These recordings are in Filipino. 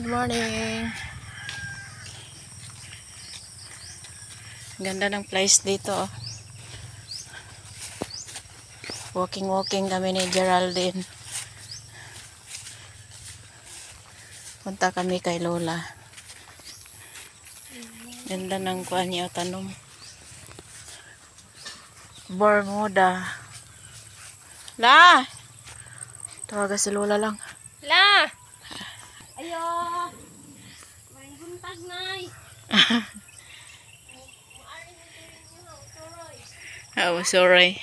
Good morning. Ganda ng place dito. Walking kami ni Geraldine. Punta kami kay Lola. Ganda ng kuha niya tanong. Bermuda. La! Tawaga si Lola lang. La! Ayo! May buntag nay. Oh, sorry.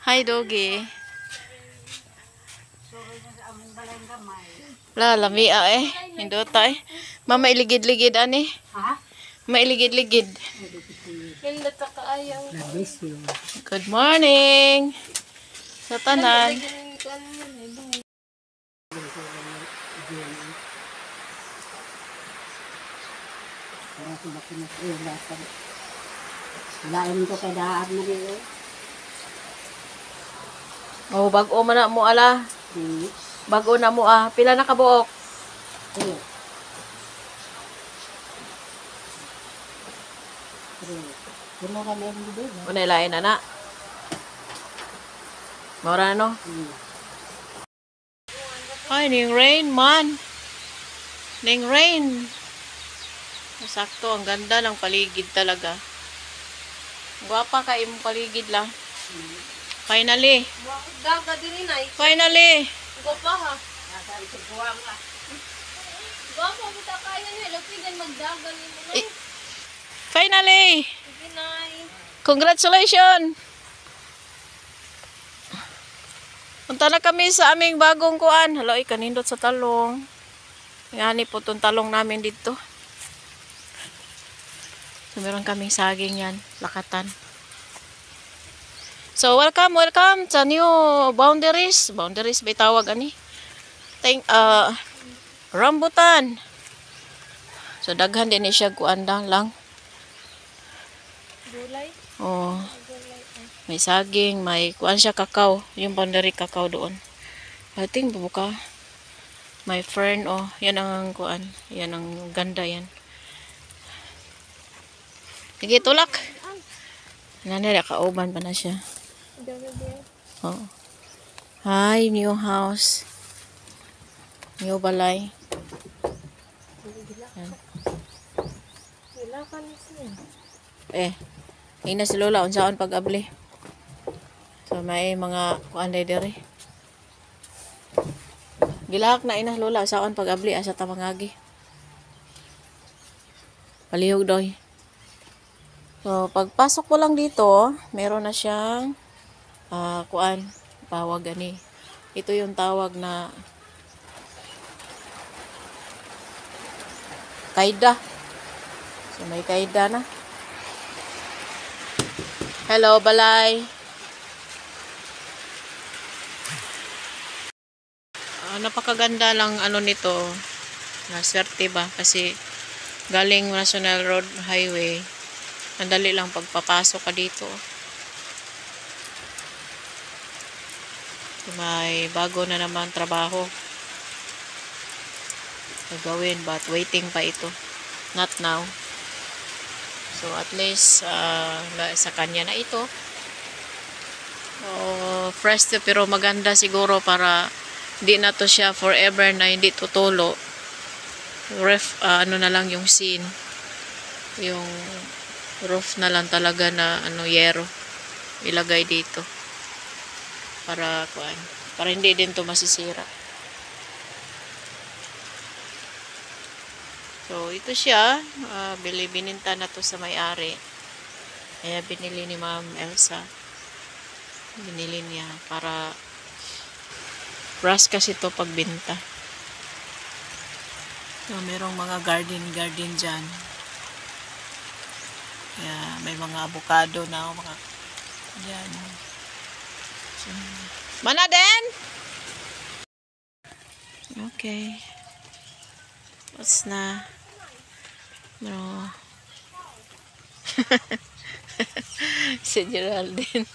Hi, doggy. La, lamia eh. Hindota eh. Mama, iligid-ligid ani. Ha? Mailigid-ligid. Hilda ta kaayaw. Good morning. Sa tanan. Lain ko kay daan na rin. Oh, bago man na mo ala. Bago na mo ah. Pila na kabuok? Unay lain na na. Mora na no? Ay, ning rain man. Ning rain. Sakto, ang ganda ng paligid talaga. Guwapa ka imong paligid lang. Finally. Daga din nay. Finally. Gopa ha. Gopa mo ta kaya ni lapigan magdagan ni mo nay. Finally. Sige nay. Congratulations. Punta na kami sa aming bagong kuan. Hello, kanindot sa talong. Ngani po itong talong namin dito. So, meron kaming saging yan. Lakatan. So, welcome sa new boundaries. Boundaries ba tawag ani? Rambutan. So, daghan din siya kuan lang. Gulay. Oh. May saging, may kuan siya kakao. Yung boundary kakao doon. I think bubuka. My friend, oh. Yan ang kuan. Yan ang ganda yan. Sige, tulak. Nanay, kauban pa na siya. Oh. Hi, new house. New balay. Yan. Ina si Lola, unsaon pag-abli. So, may mga kuanday dere. Gilahak na ina Lola, unsaon pag-abli asa tamangagi. Palihog daw. So, pagpasok ko lang dito, meron na siyang kuan, tawag gani. Ito yung tawag na kaida. So, may kaida na. Hello, balay. Napakaganda lang ano nito. Naswerte ba? Kasi galing National Road Highway. Madali lang pagpapasok ka dito. May bago na naman trabaho gagawin, but waiting pa ito. Not now. So at least sa kanya na ito. Fresh to, pero maganda siguro para hindi na to siya forever na hindi tutulo. Ano na lang yung scene. Yung roof na lang talaga na yero ilagay dito para hindi din to masisira. So ito siya, bininta na to sa may-ari. Kaya binili ni Ma'am Elsa. Binili niya para rush kasi to pagbenta. So merong mga garden dyan. Yeah, may mga avocado na mga yan. So, mana din? Okay. What's na? No. Si Geraldine.